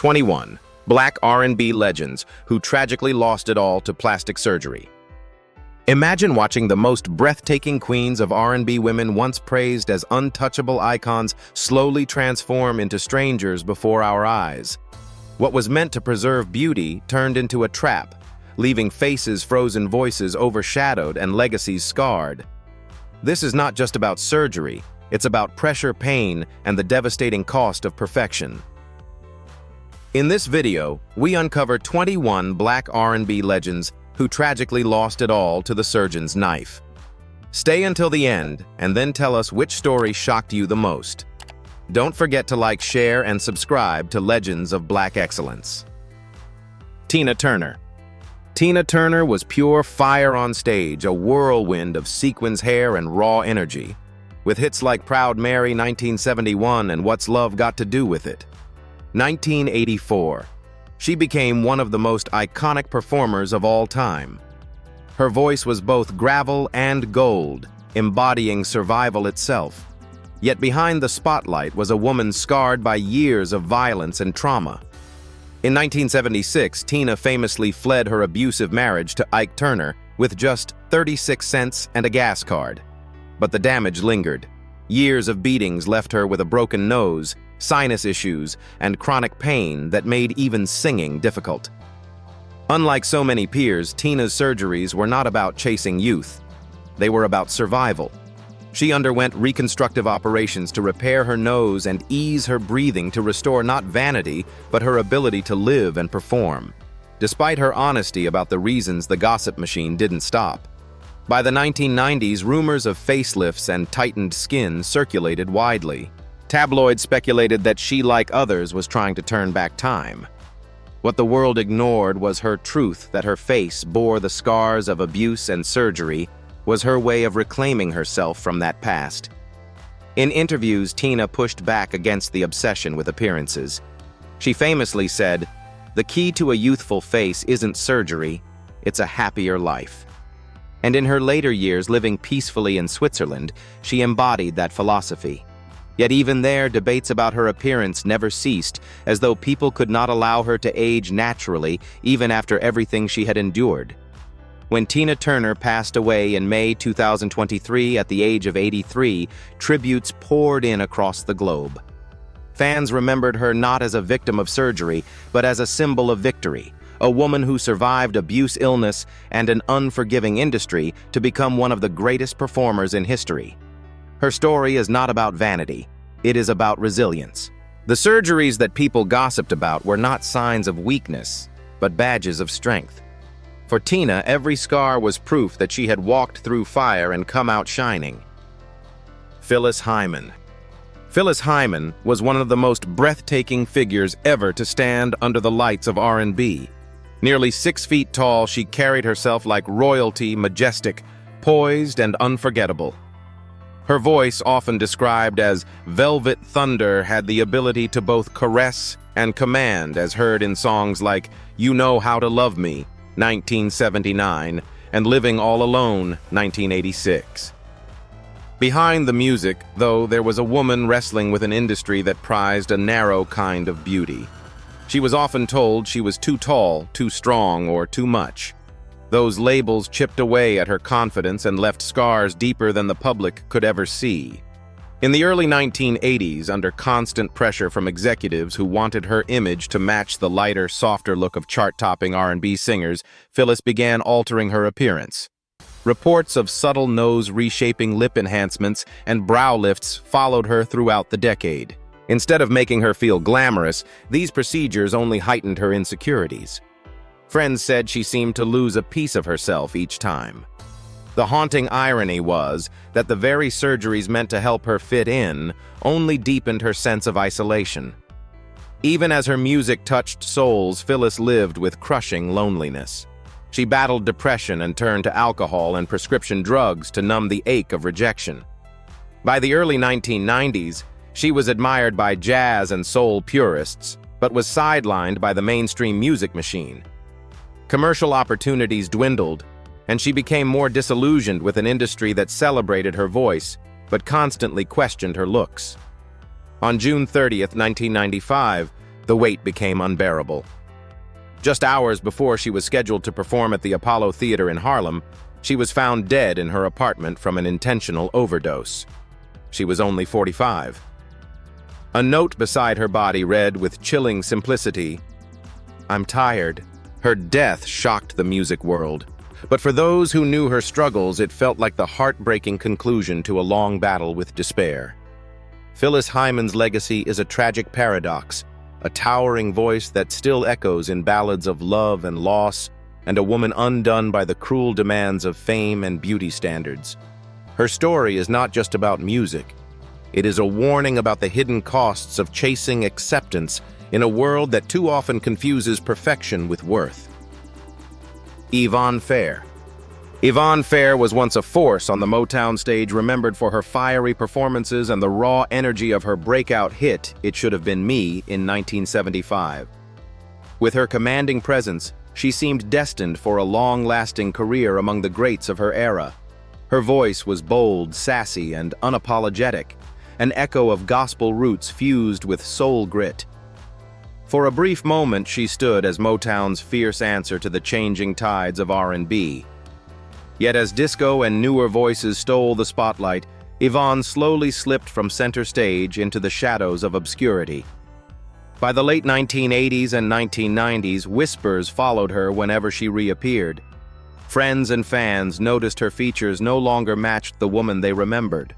21. Black R&B legends who tragically lost it all to plastic surgery. Imagine watching the most breathtaking queens of R&B women once praised as untouchable icons slowly transform into strangers before our eyes. What was meant to preserve beauty turned into a trap, leaving faces, frozen voices overshadowed, and legacies scarred. This is not just about surgery, it's about pressure, pain, and the devastating cost of perfection. In this video, we uncover 21 Black R&B legends who tragically lost it all to the surgeon's knife. Stay until the end, and then tell us which story shocked you the most. Don't forget to like, share, and subscribe to Legends of Black Excellence. Tina Turner. Tina Turner was pure fire on stage, a whirlwind of sequins hair and raw energy. With hits like Proud Mary 1971 and What's Love Got to Do with It? 1984. She became one of the most iconic performers of all time. Her voice was both gravel and gold, embodying survival itself. Yet behind the spotlight was a woman scarred by years of violence and trauma. In 1976, Tina famously fled her abusive marriage to Ike Turner with just 36 cents and a gas card. But the damage lingered. Years of beatings left her with a broken nose, sinus issues, and chronic pain that made even singing difficult. Unlike so many peers, Tina's surgeries were not about chasing youth. They were about survival. She underwent reconstructive operations to repair her nose and ease her breathing to restore not vanity, but her ability to live and perform. Despite her honesty about the reasons, the gossip machine didn't stop. By the 1990s, rumors of facelifts and tightened skin circulated widely. Tabloids speculated that she, like others, was trying to turn back time. What the world ignored was her truth that her face bore the scars of abuse, and surgery was her way of reclaiming herself from that past. In interviews, Tina pushed back against the obsession with appearances. She famously said, "The key to a youthful face isn't surgery, it's a happier life." And in her later years, living peacefully in Switzerland, she embodied that philosophy. Yet even there, debates about her appearance never ceased, as though people could not allow her to age naturally even after everything she had endured. When Tina Turner passed away in May 2023 at the age of 83, tributes poured in across the globe. Fans remembered her not as a victim of surgery, but as a symbol of victory, a woman who survived abuse, illness, and an unforgiving industry to become one of the greatest performers in history. Her story is not about vanity, it is about resilience. The surgeries that people gossiped about were not signs of weakness, but badges of strength. For Tina, every scar was proof that she had walked through fire and come out shining. Phyllis Hyman. Phyllis Hyman was one of the most breathtaking figures ever to stand under the lights of R&B. Nearly 6 feet tall, she carried herself like royalty, majestic, poised, and unforgettable. Her voice, often described as velvet thunder, had the ability to both caress and command, as heard in songs like You Know How to Love Me, 1979, and Living All Alone, 1986. Behind the music, though, there was a woman wrestling with an industry that prized a narrow kind of beauty. She was often told she was too tall, too strong, or too much. Those labels chipped away at her confidence and left scars deeper than the public could ever see. In the early 1980s, under constant pressure from executives who wanted her image to match the lighter, softer look of chart-topping R&B singers, Phyllis began altering her appearance. Reports of subtle nose reshaping, lip enhancements, and brow lifts followed her throughout the decade. Instead of making her feel glamorous, these procedures only heightened her insecurities. Friends said she seemed to lose a piece of herself each time. The haunting irony was that the very surgeries meant to help her fit in only deepened her sense of isolation. Even as her music touched souls, Phyllis lived with crushing loneliness. She battled depression and turned to alcohol and prescription drugs to numb the ache of rejection. By the early 1990s, she was admired by jazz and soul purists, but was sidelined by the mainstream music machine. Commercial opportunities dwindled, and she became more disillusioned with an industry that celebrated her voice, but constantly questioned her looks. On June 30, 1995, The weight became unbearable. Just hours before she was scheduled to perform at the Apollo Theater in Harlem, she was found dead in her apartment from an intentional overdose. She was only 45. A note beside her body read with chilling simplicity, "I'm tired." Her death shocked the music world, but for those who knew her struggles, it felt like the heartbreaking conclusion to a long battle with despair. Phyllis Hyman's legacy is a tragic paradox, a towering voice that still echoes in ballads of love and loss, and a woman undone by the cruel demands of fame and beauty standards. Her story is not just about music. It is a warning about the hidden costs of chasing acceptance in a world that too often confuses perfection with worth. Yvonne Fair. Yvonne Fair was once a force on the Motown stage, remembered for her fiery performances and the raw energy of her breakout hit, It Should Have Been Me, in 1975. With her commanding presence, she seemed destined for a long-lasting career among the greats of her era. Her voice was bold, sassy, and unapologetic, an echo of gospel roots fused with soul grit. For a brief moment, she stood as Motown's fierce answer to the changing tides of R&B. Yet as disco and newer voices stole the spotlight, Yvonne slowly slipped from center stage into the shadows of obscurity. By the late 1980s and 1990s, whispers followed her whenever she reappeared. Friends and fans noticed her features no longer matched the woman they remembered.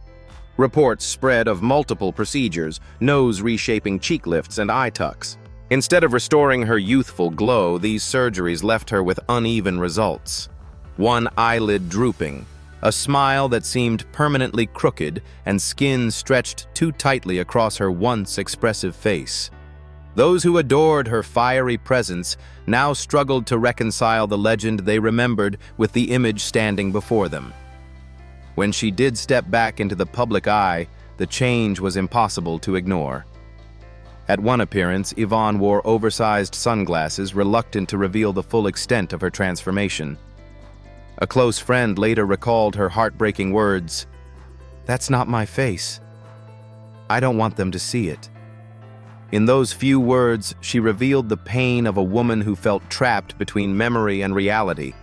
Reports spread of multiple procedures, nose reshaping cheek lifts and eye tucks. Instead of restoring her youthful glow, these surgeries left her with uneven results. One eyelid drooping, a smile that seemed permanently crooked, and skin stretched too tightly across her once expressive face. Those who adored her fiery presence now struggled to reconcile the legend they remembered with the image standing before them. When she did step back into the public eye, the change was impossible to ignore. At one appearance, Yvonne wore oversized sunglasses, reluctant to reveal the full extent of her transformation. A close friend later recalled her heartbreaking words, "That's not my face. I don't want them to see it." In those few words, she revealed the pain of a woman who felt trapped between memory and reality,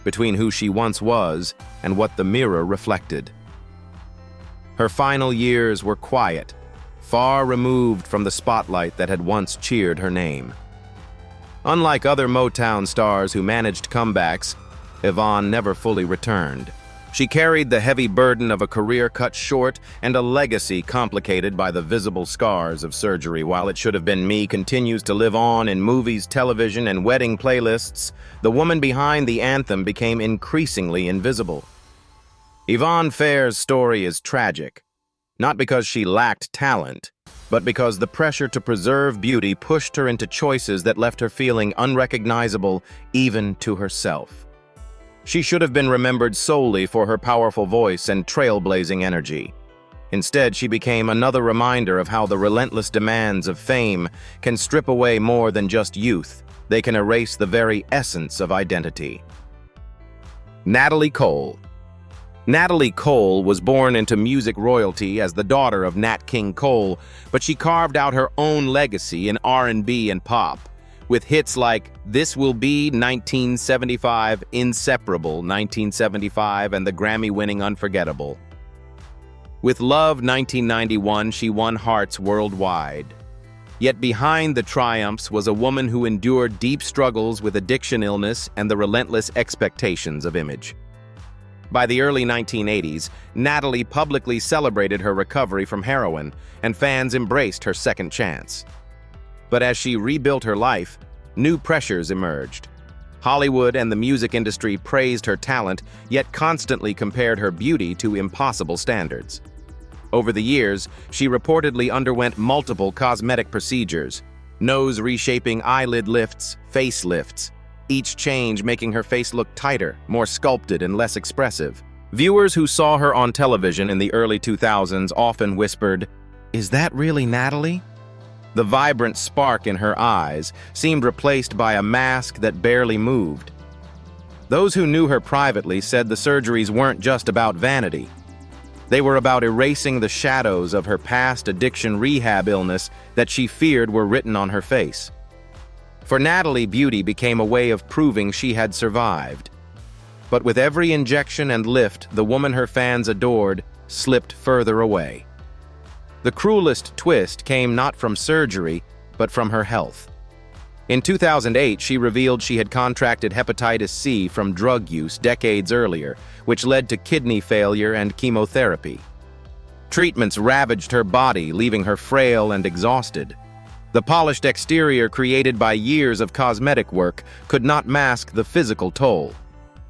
between who she once was and what the mirror reflected. Her final years were quiet, far removed from the spotlight that had once cheered her name. Unlike other Motown stars who managed comebacks, Yvonne never fully returned. She carried the heavy burden of a career cut short and a legacy complicated by the visible scars of surgery. While It Should Have Been Me continues to live on in movies, television, and wedding playlists, the woman behind the anthem became increasingly invisible. Yvonne Fair's story is tragic, not because she lacked talent, but because the pressure to preserve beauty pushed her into choices that left her feeling unrecognizable even to herself. She should have been remembered solely for her powerful voice and trailblazing energy. Instead, she became another reminder of how the relentless demands of fame can strip away more than just youth. They can erase the very essence of identity. Natalie Cole. Natalie Cole was born into music royalty as the daughter of Nat King Cole, but she carved out her own legacy in R&B and pop, with hits like This Will Be 1975, Inseparable 1975, and the Grammy-winning Unforgettable. With Love 1991, she won hearts worldwide. Yet behind the triumphs was a woman who endured deep struggles with addiction illness and the relentless expectations of image. By the early 1980s, Natalie publicly celebrated her recovery from heroin, and fans embraced her second chance. But as she rebuilt her life, new pressures emerged. Hollywood and the music industry praised her talent, yet constantly compared her beauty to impossible standards. Over the years, she reportedly underwent multiple cosmetic procedures, nose reshaping, eyelid lifts, face lifts, each change making her face look tighter, more sculpted, and less expressive. Viewers who saw her on television in the early 2000s often whispered, "Is that really Natalie?" The vibrant spark in her eyes seemed replaced by a mask that barely moved. Those who knew her privately said the surgeries weren't just about vanity. They were about erasing the shadows of her past addiction rehab illness that she feared were written on her face. For Natalie, beauty became a way of proving she had survived. But with every injection and lift, the woman her fans adored slipped further away. The cruelest twist came not from surgery, but from her health. In 2008, she revealed she had contracted hepatitis C from drug use decades earlier, which led to kidney failure and chemotherapy. Treatments ravaged her body, leaving her frail and exhausted. The polished exterior created by years of cosmetic work could not mask the physical toll.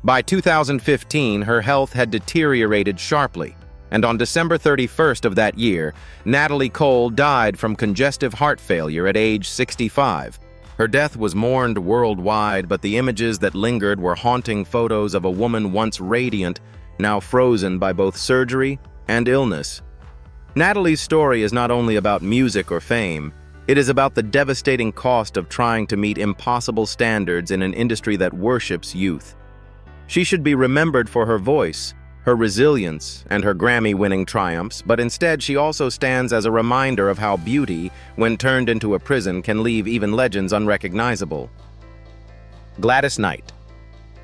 By 2015, her health had deteriorated sharply, and on December 31st of that year, Natalie Cole died from congestive heart failure at age 65. Her death was mourned worldwide, but the images that lingered were haunting photos of a woman once radiant, now frozen by both surgery and illness. Natalie's story is not only about music or fame, it is about the devastating cost of trying to meet impossible standards in an industry that worships youth. She should be remembered for her voice, her resilience, and her Grammy-winning triumphs, but instead she also stands as a reminder of how beauty, when turned into a prison, can leave even legends unrecognizable. Gladys Knight.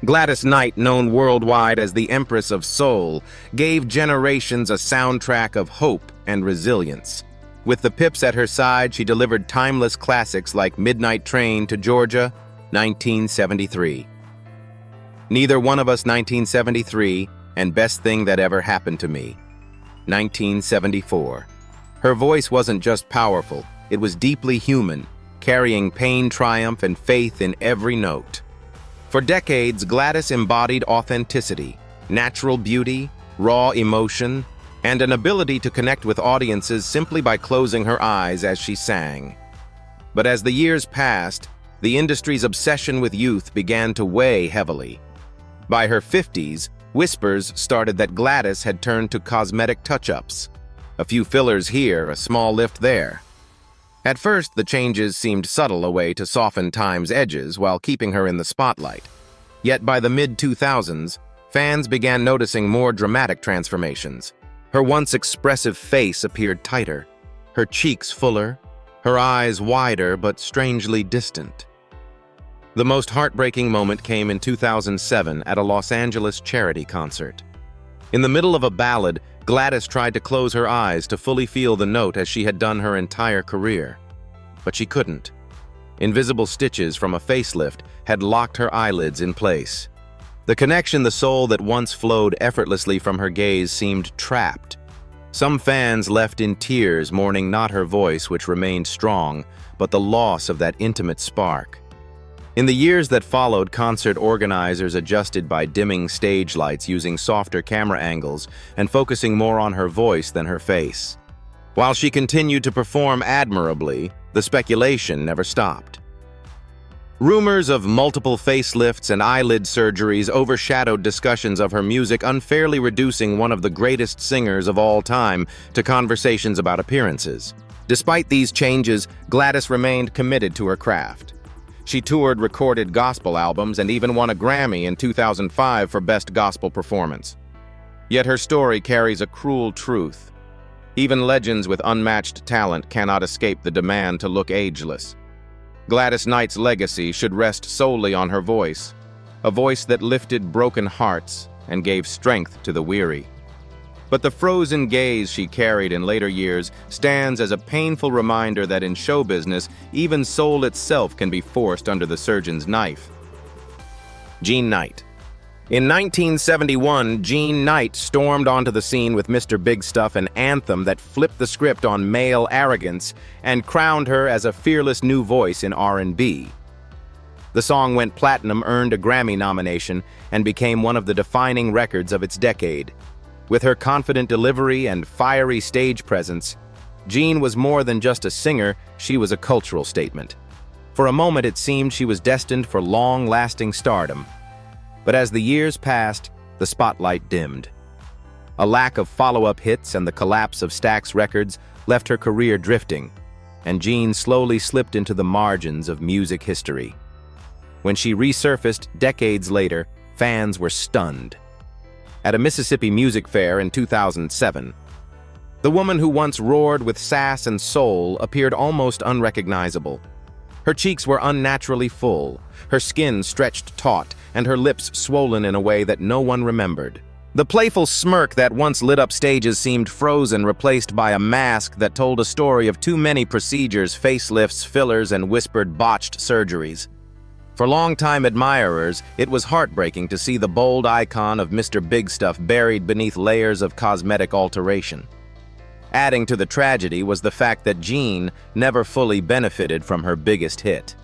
Gladys Knight, known worldwide as the Empress of Soul, gave generations a soundtrack of hope and resilience. With the Pips at her side, she delivered timeless classics like Midnight Train to Georgia, 1973. Neither One of Us, 1973, and Best Thing That Ever Happened to Me, 1974. Her voice wasn't just powerful, it was deeply human, carrying pain, triumph, and faith in every note. For decades, Gladys embodied authenticity, natural beauty, raw emotion, and an ability to connect with audiences simply by closing her eyes as she sang. But as the years passed, the industry's obsession with youth began to weigh heavily. By her 50s, whispers started that Gladys had turned to cosmetic touch-ups. A few fillers here, a small lift there. At first, the changes seemed subtle, a way to soften time's edges while keeping her in the spotlight. Yet by the mid-2000s, fans began noticing more dramatic transformations. Her once expressive face appeared tighter, her cheeks fuller, her eyes wider but strangely distant. The most heartbreaking moment came in 2007 at a Los Angeles charity concert. In the middle of a ballad, Gladys tried to close her eyes to fully feel the note as she had done her entire career. But she couldn't. Invisible stitches from a facelift had locked her eyelids in place. The connection, the soul that once flowed effortlessly from her gaze, seemed trapped. Some fans left in tears, mourning not her voice, which remained strong, but the loss of that intimate spark. In the years that followed, concert organizers adjusted by dimming stage lights, using softer camera angles, and focusing more on her voice than her face. While she continued to perform admirably, the speculation never stopped. Rumors of multiple facelifts and eyelid surgeries overshadowed discussions of her music, unfairly reducing one of the greatest singers of all time to conversations about appearances. Despite these changes, Gladys remained committed to her craft. She toured, recorded gospel albums, and even won a Grammy in 2005 for Best Gospel Performance. Yet her story carries a cruel truth. Even legends with unmatched talent cannot escape the demand to look ageless. Gladys Knight's legacy should rest solely on her voice, a voice that lifted broken hearts and gave strength to the weary. But the frozen gaze she carried in later years stands as a painful reminder that in show business, even soul itself can be forced under the surgeon's knife. Jean Knight. In 1971, Jean Knight stormed onto the scene with Mr. Big Stuff, an anthem that flipped the script on male arrogance and crowned her as a fearless new voice in R&B. The song went platinum, earned a Grammy nomination, and became one of the defining records of its decade. With her confident delivery and fiery stage presence, Jean was more than just a singer, she was a cultural statement. For a moment it seemed she was destined for long-lasting stardom. But as the years passed, the spotlight dimmed. A lack of follow-up hits and the collapse of Stax Records left her career drifting, and Jean slowly slipped into the margins of music history. When she resurfaced decades later, fans were stunned. at a Mississippi music fair in 2007. The woman who once roared with sass and soul appeared almost unrecognizable. Her cheeks were unnaturally full, her skin stretched taut, and her lips swollen in a way that no one remembered. The playful smirk that once lit up stages seemed frozen, replaced by a mask that told a story of too many procedures, facelifts, fillers, and whispered botched surgeries. For longtime admirers, it was heartbreaking to see the bold icon of Mr. Big Stuff buried beneath layers of cosmetic alteration. Adding to the tragedy was the fact that Jean never fully benefited from her biggest hit.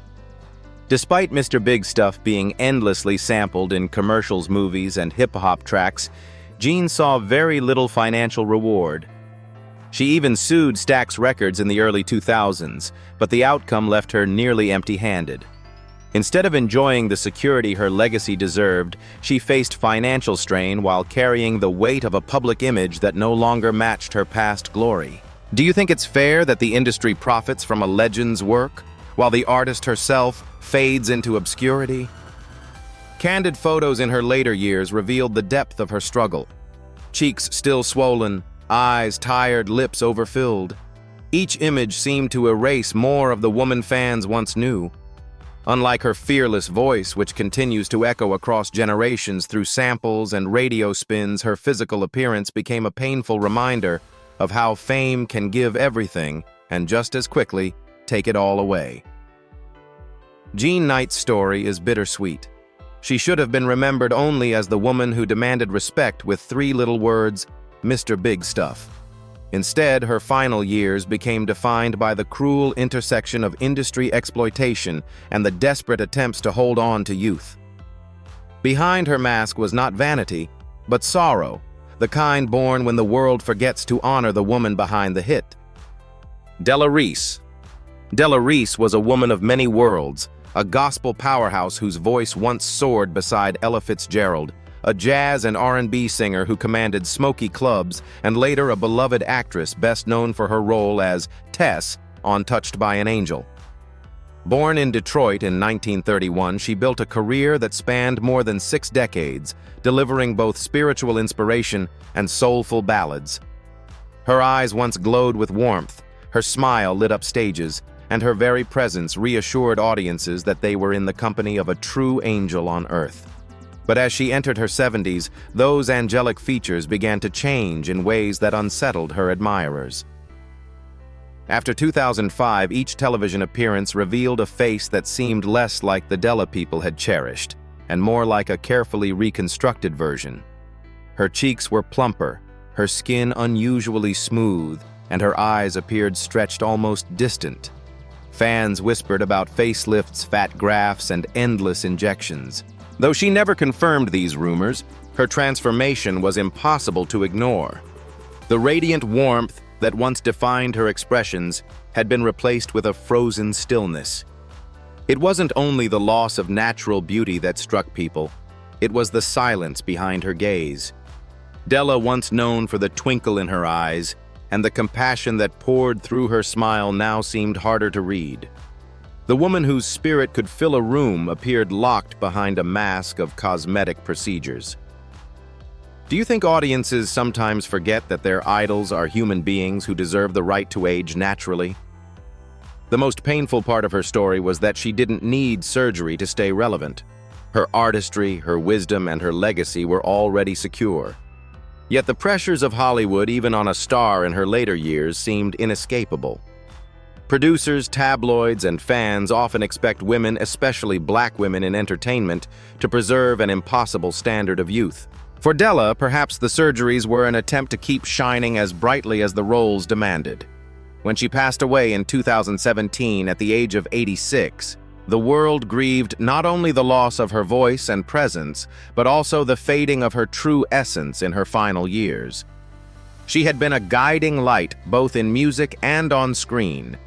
Despite Mr. Big Stuff being endlessly sampled in commercials, movies, and hip-hop tracks, Jean saw very little financial reward. She even sued Stax Records in the early 2000s, but the outcome left her nearly empty-handed. Instead of enjoying the security her legacy deserved, she faced financial strain while carrying the weight of a public image that no longer matched her past glory. Do you think it's fair that the industry profits from a legend's work, while the artist herself fades into obscurity? Candid photos in her later years revealed the depth of her struggle. Cheeks still swollen, eyes tired, lips overfilled. Each image seemed to erase more of the woman fans once knew. Unlike her fearless voice, which continues to echo across generations through samples and radio spins, her physical appearance became a painful reminder of how fame can give everything and just as quickly take it all away. Jean Knight's story is bittersweet. She should have been remembered only as the woman who demanded respect with three little words, Mr. Big Stuff. Instead, her final years became defined by the cruel intersection of industry exploitation and the desperate attempts to hold on to youth. Behind her mask was not vanity, but sorrow, the kind born when the world forgets to honor the woman behind the hit. Della Reese. Della Reese was a woman of many worlds, a gospel powerhouse whose voice once soared beside Ella Fitzgerald, a jazz and R&B singer who commanded smoky clubs, and later a beloved actress best known for her role as Tess on Touched by an Angel. Born in Detroit in 1931, she built a career that spanned more than 6 decades, delivering both spiritual inspiration and soulful ballads. Her eyes once glowed with warmth, her smile lit up stages, and her very presence reassured audiences that they were in the company of a true angel on earth. But as she entered her 70s, those angelic features began to change in ways that unsettled her admirers. After 2005, each television appearance revealed a face that seemed less like the Della people had cherished, and more like a carefully reconstructed version. Her cheeks were plumper, her skin unusually smooth, and her eyes appeared stretched almost distant. Fans whispered about facelifts, fat grafts, and endless injections. Though she never confirmed these rumors, her transformation was impossible to ignore. The radiant warmth that once defined her expressions had been replaced with a frozen stillness. It wasn't only the loss of natural beauty that struck people, it was the silence behind her gaze. Della, once known for the twinkle in her eyes and the compassion that poured through her smile, now seemed harder to read. The woman whose spirit could fill a room appeared locked behind a mask of cosmetic procedures. Do you think audiences sometimes forget that their idols are human beings who deserve the right to age naturally? The most painful part of her story was that she didn't need surgery to stay relevant. Her artistry, her wisdom, and her legacy were already secure. Yet the pressures of Hollywood, even on a star in her later years, seemed inescapable. Producers, tabloids, and fans often expect women, especially black women in entertainment, to preserve an impossible standard of youth. For Della, perhaps the surgeries were an attempt to keep shining as brightly as the roles demanded. When she passed away in 2017 at the age of 86, the world grieved not only the loss of her voice and presence, but also the fading of her true essence in her final years. She had been a guiding light both in music and on screen.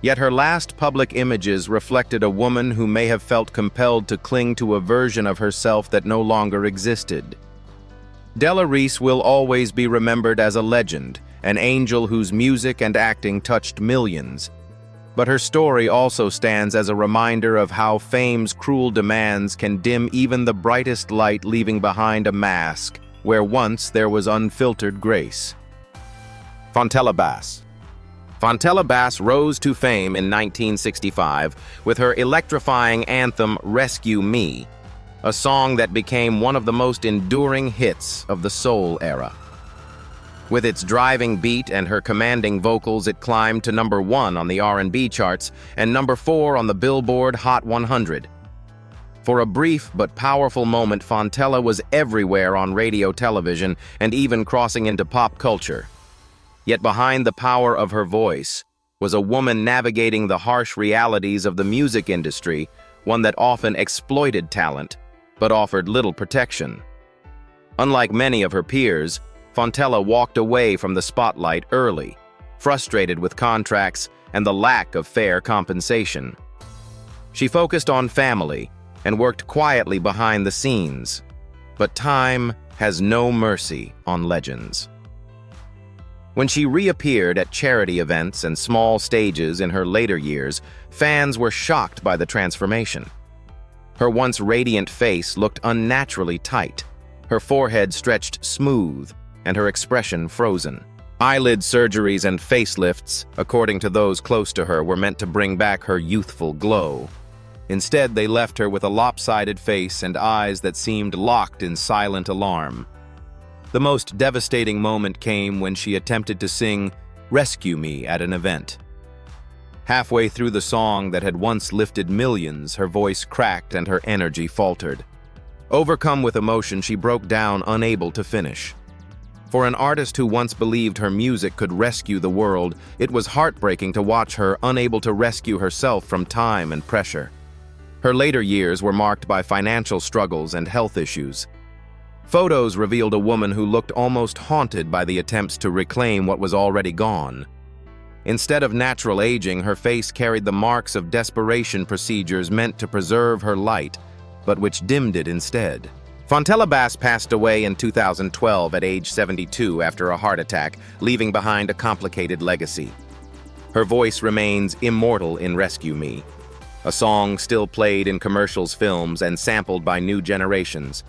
Yet her last public images reflected a woman who may have felt compelled to cling to a version of herself that no longer existed. Della Reese will always be remembered as a legend, an angel whose music and acting touched millions. But her story also stands as a reminder of how fame's cruel demands can dim even the brightest light, leaving behind a mask where once there was unfiltered grace. Fontella Bass. Fontella Bass rose to fame in 1965 with her electrifying anthem Rescue Me, a song that became one of the most enduring hits of the soul era. With its driving beat and her commanding vocals, it climbed to #1 on the R&B charts and #4 on the Billboard Hot 100. For a brief but powerful moment, Fontella was everywhere on radio, television, and even crossing into pop culture. Yet behind the power of her voice was a woman navigating the harsh realities of the music industry, one that often exploited talent, but offered little protection. Unlike many of her peers, Fontella walked away from the spotlight early, frustrated with contracts and the lack of fair compensation. She focused on family and worked quietly behind the scenes, but time has no mercy on legends. When she reappeared at charity events and small stages in her later years, fans were shocked by the transformation. Her once radiant face looked unnaturally tight, her forehead stretched smooth, and her expression frozen. Eyelid surgeries and facelifts, according to those close to her, were meant to bring back her youthful glow. Instead, they left her with a lopsided face and eyes that seemed locked in silent alarm. The most devastating moment came when she attempted to sing Rescue Me at an event. Halfway through the song that had once lifted millions, her voice cracked and her energy faltered. Overcome with emotion, she broke down, unable to finish. For an artist who once believed her music could rescue the world, it was heartbreaking to watch her unable to rescue herself from time and pressure. Her later years were marked by financial struggles and health issues. Photos revealed a woman who looked almost haunted by the attempts to reclaim what was already gone. Instead of natural aging, her face carried the marks of desperation procedures meant to preserve her light, but which dimmed it instead. Fontella Bass passed away in 2012 at age 72 after a heart attack, leaving behind a complicated legacy. Her voice remains immortal in Rescue Me, a song still played in commercials, films, and sampled by new generations.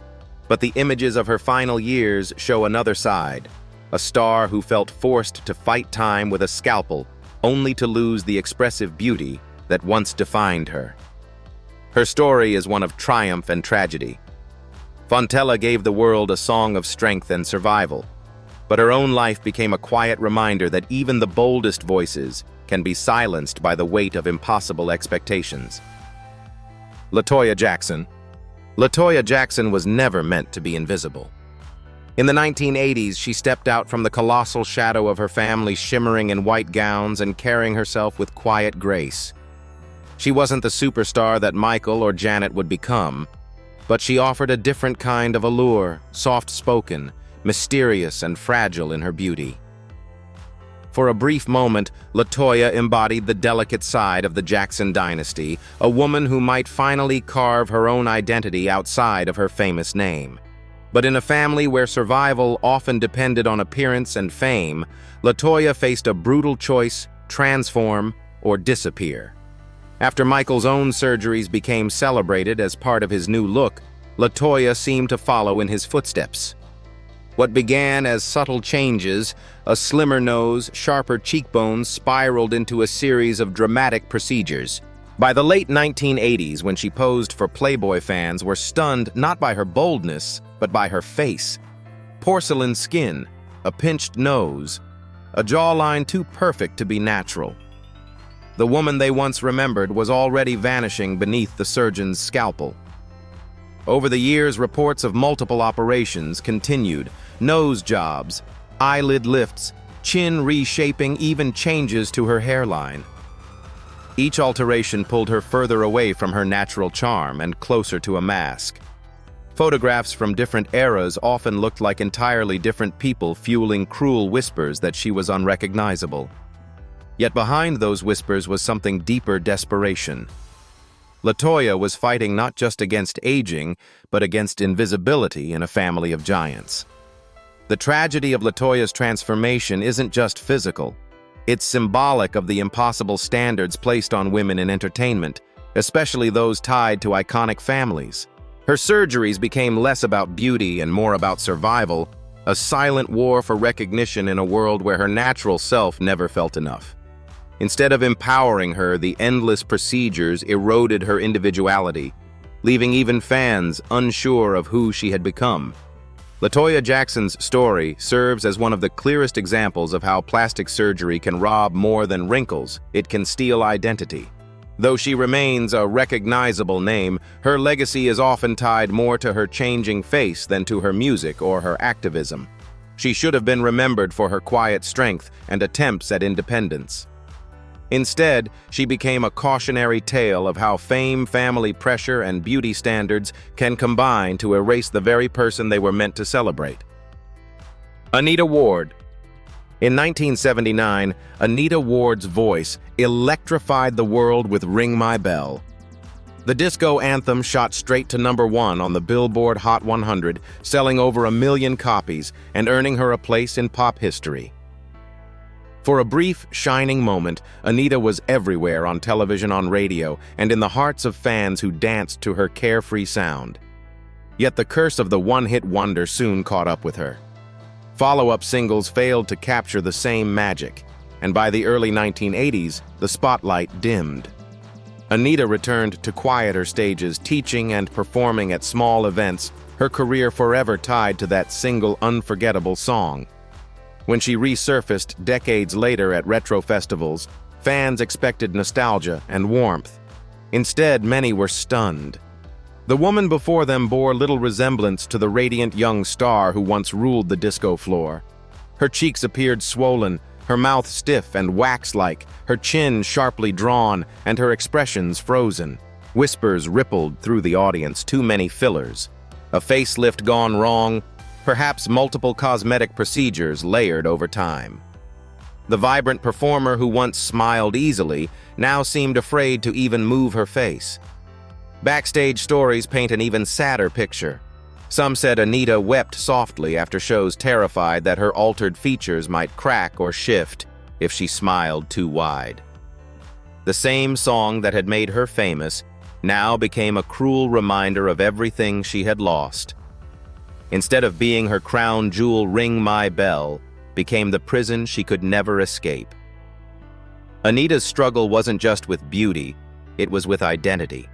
But the images of her final years show another side, a star who felt forced to fight time with a scalpel, only to lose the expressive beauty that once defined her. Her story is one of triumph and tragedy. Fontella gave the world a song of strength and survival, but her own life became a quiet reminder that even the boldest voices can be silenced by the weight of impossible expectations. LaToya Jackson. LaToya Jackson was never meant to be invisible. In the 1980s, she stepped out from the colossal shadow of her family, shimmering in white gowns and carrying herself with quiet grace. She wasn't the superstar that Michael or Janet would become, but she offered a different kind of allure, soft-spoken, mysterious, and fragile in her beauty. For a brief moment, LaToya embodied the delicate side of the Jackson dynasty, a woman who might finally carve her own identity outside of her famous name. But in a family where survival often depended on appearance and fame, LaToya faced a brutal choice: transform or disappear. After Michael's own surgeries became celebrated as part of his new look, LaToya seemed to follow in his footsteps. What began as subtle changes, a slimmer nose, sharper cheekbones, spiraled into a series of dramatic procedures. By the late 1980s, when she posed for Playboy, fans were stunned not by her boldness, but by her face. Porcelain skin, a pinched nose, a jawline too perfect to be natural. The woman they once remembered was already vanishing beneath the surgeon's scalpel. Over the years, reports of multiple operations continued: nose jobs, eyelid lifts, chin reshaping, even changes to her hairline. Each alteration pulled her further away from her natural charm and closer to a mask. Photographs from different eras often looked like entirely different people, fueling cruel whispers that she was unrecognizable. Yet behind those whispers was something deeper: desperation. LaToya was fighting not just against aging, but against invisibility in a family of giants. The tragedy of LaToya's transformation isn't just physical. It's symbolic of the impossible standards placed on women in entertainment, especially those tied to iconic families. Her surgeries became less about beauty and more about survival, a silent war for recognition in a world where her natural self never felt enough. Instead of empowering her, the endless procedures eroded her individuality, leaving even fans unsure of who she had become. LaToya Jackson's story serves as one of the clearest examples of how plastic surgery can rob more than wrinkles, it can steal identity. Though she remains a recognizable name, her legacy is often tied more to her changing face than to her music or her activism. She should have been remembered for her quiet strength and attempts at independence. Instead, she became a cautionary tale of how fame, family pressure, and beauty standards can combine to erase the very person they were meant to celebrate. Anita Ward. In 1979, Anita Ward's voice electrified the world with Ring My Bell. The disco anthem shot straight to #1 on the Billboard Hot 100, selling over 1 million copies and earning her a place in pop history. For a brief, shining moment, Anita was everywhere on television, on radio, and in the hearts of fans who danced to her carefree sound. Yet the curse of the one-hit wonder soon caught up with her. Follow-up singles failed to capture the same magic, and by the early 1980s, the spotlight dimmed. Anita returned to quieter stages, teaching and performing at small events, her career forever tied to that single unforgettable song. When she resurfaced decades later at retro festivals, fans expected nostalgia and warmth. Instead, many were stunned. The woman before them bore little resemblance to the radiant young star who once ruled the disco floor. Her cheeks appeared swollen, her mouth stiff and wax-like, her chin sharply drawn, and her expressions frozen. Whispers rippled through the audience, too many fillers. A facelift gone wrong, perhaps multiple cosmetic procedures layered over time. The vibrant performer who once smiled easily now seemed afraid to even move her face. Backstage stories paint an even sadder picture. Some said Anita wept softly after shows, terrified that her altered features might crack or shift if she smiled too wide. The same song that had made her famous now became a cruel reminder of everything she had lost. Instead of being her crown jewel, Ring My Bell became the prison she could never escape. Anita's struggle wasn't just with beauty, it was with identity.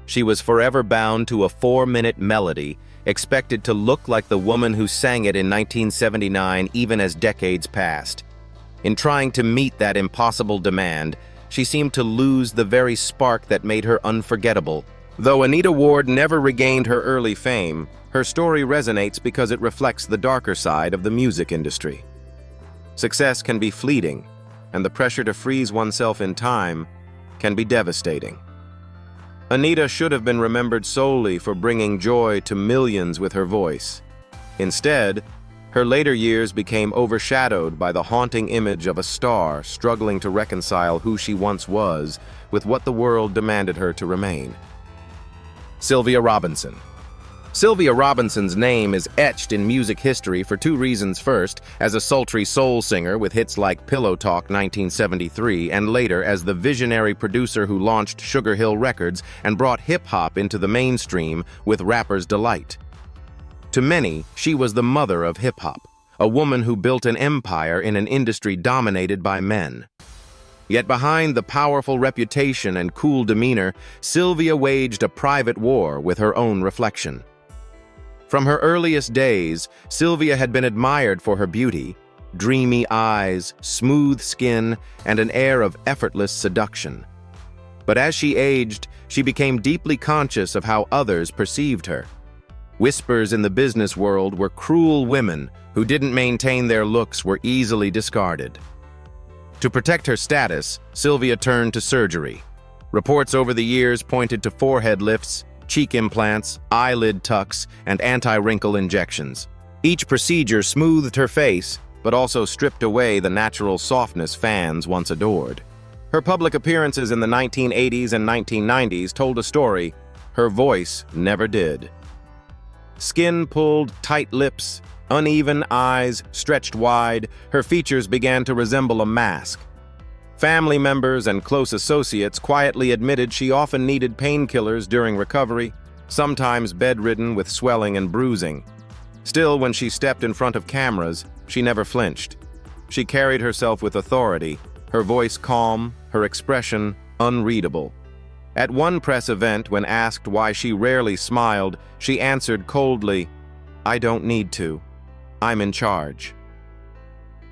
She was forever bound to a 4-minute melody, expected to look like the woman who sang it in 1979 even as decades passed. In trying to meet that impossible demand, she seemed to lose the very spark that made her unforgettable. Though Anita Ward never regained her early fame, her story resonates because it reflects the darker side of the music industry. Success can be fleeting, and the pressure to freeze oneself in time can be devastating. Anita should have been remembered solely for bringing joy to millions with her voice. Instead, her later years became overshadowed by the haunting image of a star struggling to reconcile who she once was with what the world demanded her to remain. Sylvia Robinson. Sylvia Robinson's name is etched in music history for 2 reasons. First, as a sultry soul singer with hits like Pillow Talk 1973, and later as the visionary producer who launched Sugar Hill Records and brought hip-hop into the mainstream with Rapper's Delight. To many, she was the mother of hip-hop, a woman who built an empire in an industry dominated by men. Yet behind the powerful reputation and cool demeanor, Sylvia waged a private war with her own reflection. From her earliest days, Sylvia had been admired for her beauty, dreamy eyes, smooth skin, and an air of effortless seduction. But as she aged, she became deeply conscious of how others perceived her. Whispers in the business world were cruel women who didn't maintain their looks were easily discarded. To protect her status, Sylvia turned to surgery. Reports over the years pointed to forehead lifts, cheek implants, eyelid tucks, and anti-wrinkle injections. Each procedure smoothed her face, but also stripped away the natural softness fans once adored. Her public appearances in the 1980s and 1990s told a story her voice never did. Skin-pulled, tight lips, uneven eyes stretched wide, her features began to resemble a mask. Family members and close associates quietly admitted she often needed painkillers during recovery, sometimes bedridden with swelling and bruising. Still, when she stepped in front of cameras, she never flinched. She carried herself with authority, her voice calm, her expression unreadable. At one press event, when asked why she rarely smiled, she answered coldly, "I don't need to. I'm in charge."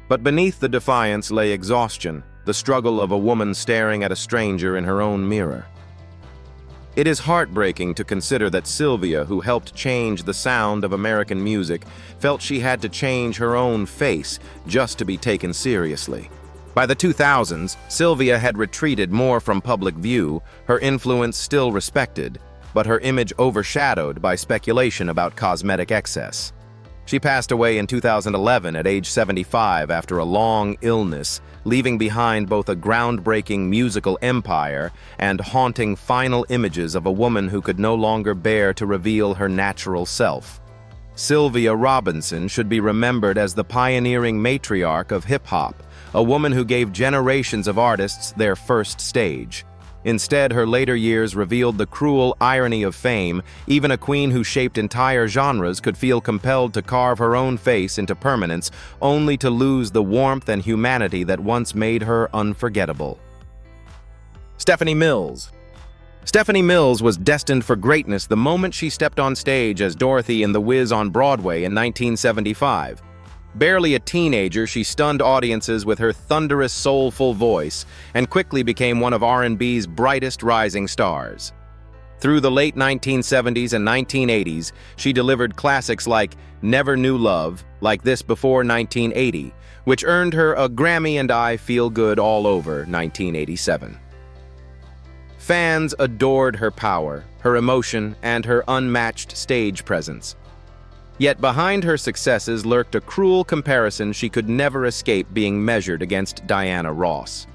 But beneath the defiance lay exhaustion, the struggle of a woman staring at a stranger in her own mirror. It is heartbreaking to consider that Sylvia, who helped change the sound of American music, felt she had to change her own face just to be taken seriously. By the 2000s, Sylvia had retreated more from public view, her influence still respected, but her image overshadowed by speculation about cosmetic excess. She passed away in 2011 at age 75 after a long illness, leaving behind both a groundbreaking musical empire and haunting final images of a woman who could no longer bear to reveal her natural self. Sylvia Robinson should be remembered as the pioneering matriarch of hip-hop, a woman who gave generations of artists their first stage. Instead, her later years revealed the cruel irony of fame. Even a queen who shaped entire genres could feel compelled to carve her own face into permanence, only to lose the warmth and humanity that once made her unforgettable. Stephanie Mills. Stephanie Mills was destined for greatness the moment she stepped on stage as Dorothy in The Wiz on Broadway in 1975. Barely a teenager, she stunned audiences with her thunderous, soulful voice and quickly became one of R&B's brightest rising stars. Through the late 1970s and 1980s, she delivered classics like Never Knew Love, Like This Before 1980, which earned her a Grammy and I Feel Good All Over 1987. Fans adored her power, her emotion, and her unmatched stage presence. Yet behind her successes lurked a cruel comparison she could never escape being measured against Diana Ross.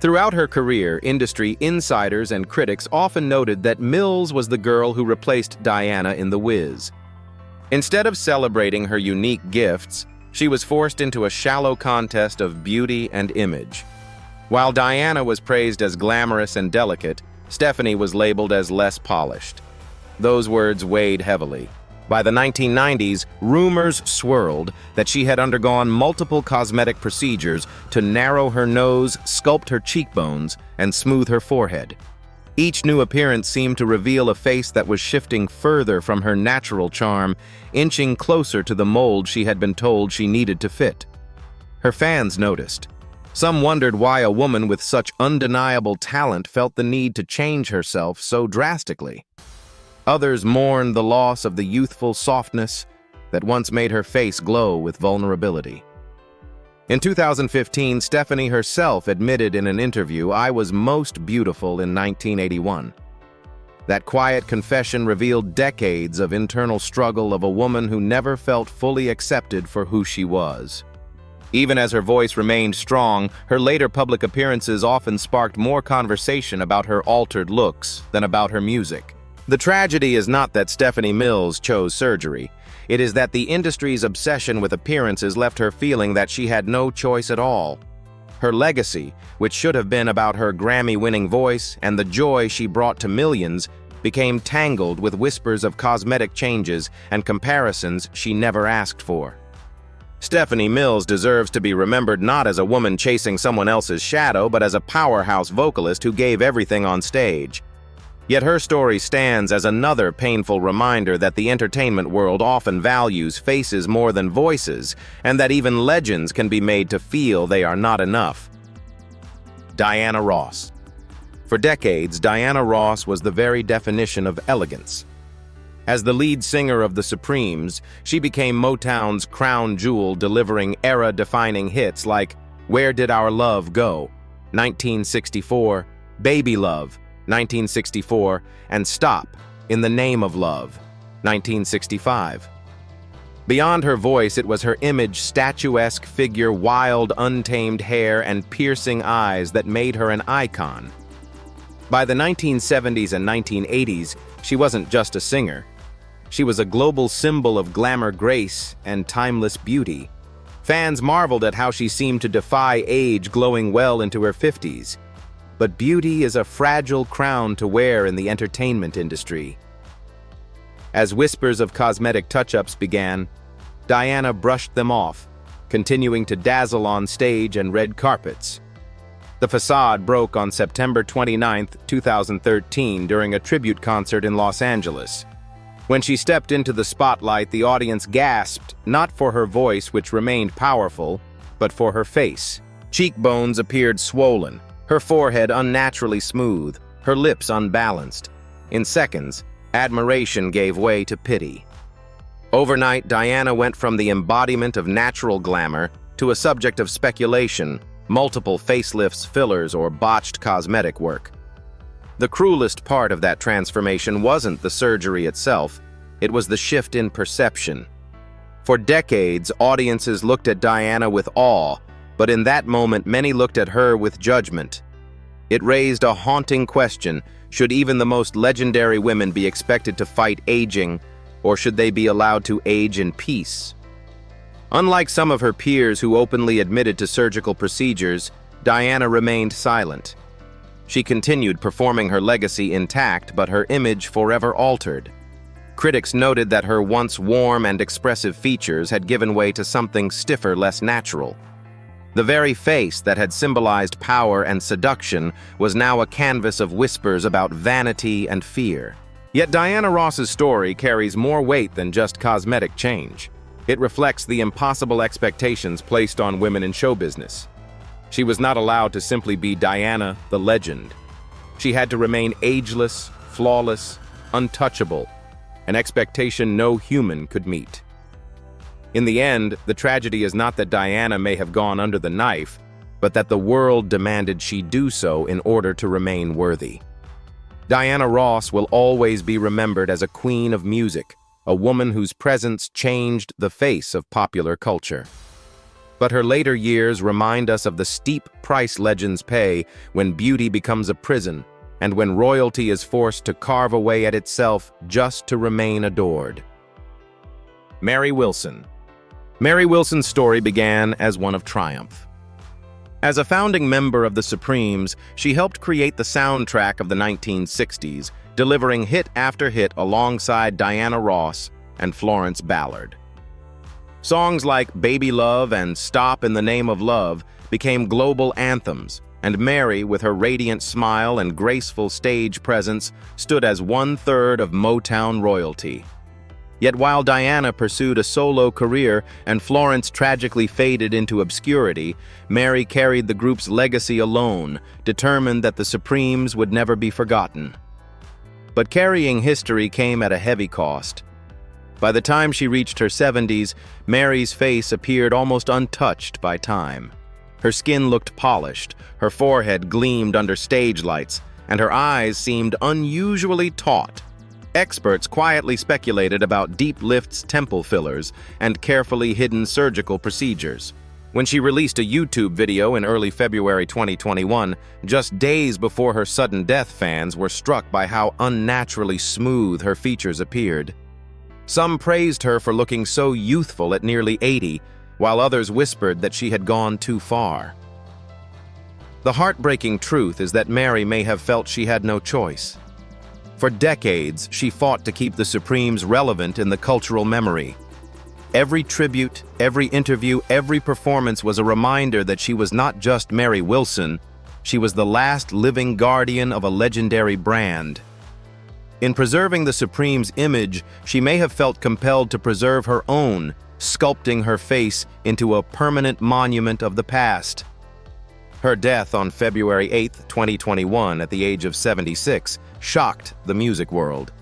Throughout her career, industry insiders and critics often noted that Mills was the girl who replaced Diana in The Wiz. Instead of celebrating her unique gifts, she was forced into a shallow contest of beauty and image. While Diana was praised as glamorous and delicate, Stephanie was labeled as less polished. Those words weighed heavily. By the 1990s, rumors swirled that she had undergone multiple cosmetic procedures to narrow her nose, sculpt her cheekbones, and smooth her forehead. Each new appearance seemed to reveal a face that was shifting further from her natural charm, inching closer to the mold she had been told she needed to fit. Her fans noticed. Some wondered why a woman with such undeniable talent felt the need to change herself so drastically. Others mourned the loss of the youthful softness that once made her face glow with vulnerability. In 2015, Stephanie herself admitted in an interview, "I was most beautiful in 1981. That quiet confession revealed decades of internal struggle of a woman who never felt fully accepted for who she was. Even as her voice remained strong, her later public appearances often sparked more conversation about her altered looks than about her music. The tragedy is not that Stephanie Mills chose surgery. It is that the industry's obsession with appearances left her feeling that she had no choice at all. Her legacy, which should have been about her Grammy-winning voice and the joy she brought to millions, became tangled with whispers of cosmetic changes and comparisons she never asked for. Stephanie Mills deserves to be remembered not as a woman chasing someone else's shadow, but as a powerhouse vocalist who gave everything on stage. Yet her story stands as another painful reminder that the entertainment world often values faces more than voices, and that even legends can be made to feel they are not enough. Diana Ross. For decades, Diana Ross was the very definition of elegance. As the lead singer of the Supremes, she became Motown's crown jewel, delivering era-defining hits like Where Did Our Love Go? 1964, Baby Love, 1964, and Stop, In the Name of Love, 1965. Beyond her voice, it was her image, statuesque figure, wild, untamed hair, and piercing eyes that made her an icon. By the 1970s and 1980s, she wasn't just a singer. She was a global symbol of glamour, grace, and timeless beauty. Fans marveled at how she seemed to defy age, glowing well into her 50s. But beauty is a fragile crown to wear in the entertainment industry. As whispers of cosmetic touch-ups began, Diana brushed them off, continuing to dazzle on stage and red carpets. The facade broke on September 29, 2013, during a tribute concert in Los Angeles. When she stepped into the spotlight, the audience gasped, not for her voice, which remained powerful, but for her face. Cheekbones appeared swollen, her forehead unnaturally smooth, her lips unbalanced. In seconds, admiration gave way to pity. Overnight, Diana went from the embodiment of natural glamour to a subject of speculation, multiple facelifts, fillers, or botched cosmetic work. The cruelest part of that transformation wasn't the surgery itself, it was the shift in perception. For decades, audiences looked at Diana with awe, but in that moment, many looked at her with judgment. It raised a haunting question: should even the most legendary women be expected to fight aging, or should they be allowed to age in peace? Unlike some of her peers who openly admitted to surgical procedures, Diana remained silent. She continued performing her legacy intact, but her image forever altered. Critics noted that her once warm and expressive features had given way to something stiffer, less natural. The very face that had symbolized power and seduction was now a canvas of whispers about vanity and fear. Yet Diana Ross's story carries more weight than just cosmetic change. It reflects the impossible expectations placed on women in show business. She was not allowed to simply be Diana, the legend. She had to remain ageless, flawless, untouchable, an expectation no human could meet. In the end, the tragedy is not that Diana may have gone under the knife, but that the world demanded she do so in order to remain worthy. Diana Ross will always be remembered as a queen of music, a woman whose presence changed the face of popular culture. But her later years remind us of the steep price legends pay when beauty becomes a prison and when royalty is forced to carve away at itself just to remain adored. Mary Wilson. Mary Wilson's story began as one of triumph. As a founding member of the Supremes, she helped create the soundtrack of the 1960s, delivering hit after hit alongside Diana Ross and Florence Ballard. Songs like Baby Love and Stop in the Name of Love became global anthems, and Mary, with her radiant smile and graceful stage presence, stood as one-third of Motown royalty. Yet while Diana pursued a solo career and Florence tragically faded into obscurity, Mary carried the group's legacy alone, determined that the Supremes would never be forgotten. But carrying history came at a heavy cost. By the time she reached her 70s, Mary's face appeared almost untouched by time. Her skin looked polished, her forehead gleamed under stage lights, and her eyes seemed unusually taut. Experts quietly speculated about deep lifts, temple fillers, and carefully hidden surgical procedures. When she released a YouTube video in early February 2021, just days before her sudden death, fans were struck by how unnaturally smooth her features appeared. Some praised her for looking so youthful at nearly 80, while others whispered that she had gone too far. The heartbreaking truth is that Mary may have felt she had no choice. For decades, she fought to keep the Supremes relevant in the cultural memory. Every tribute, every interview, every performance was a reminder that she was not just Mary Wilson, she was the last living guardian of a legendary brand. In preserving the Supremes' image, she may have felt compelled to preserve her own, sculpting her face into a permanent monument of the past. Her death on February 8, 2021, at the age of 76, shocked the music world.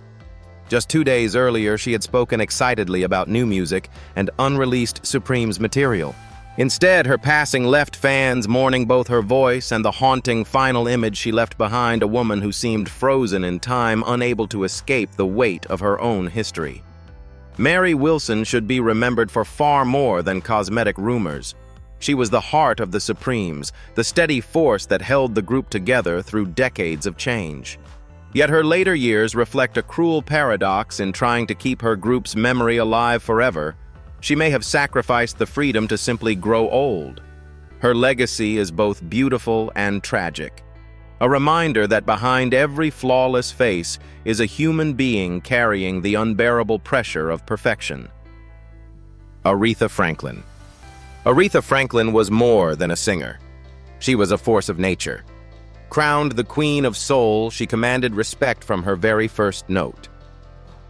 Just 2 days earlier, she had spoken excitedly about new music and unreleased Supremes material. Instead, her passing left fans mourning both her voice and the haunting final image she left behind, a woman who seemed frozen in time, unable to escape the weight of her own history. Mary Wilson should be remembered for far more than cosmetic rumors. She was the heart of the Supremes, the steady force that held the group together through decades of change. Yet her later years reflect a cruel paradox in trying to keep her group's memory alive forever. She may have sacrificed the freedom to simply grow old. Her legacy is both beautiful and tragic. a reminder that behind every flawless face is a human being carrying the unbearable pressure of perfection. Aretha Franklin. Aretha Franklin was more than a singer. She was a force of nature. Crowned the Queen of Soul, she commanded respect from her very first note.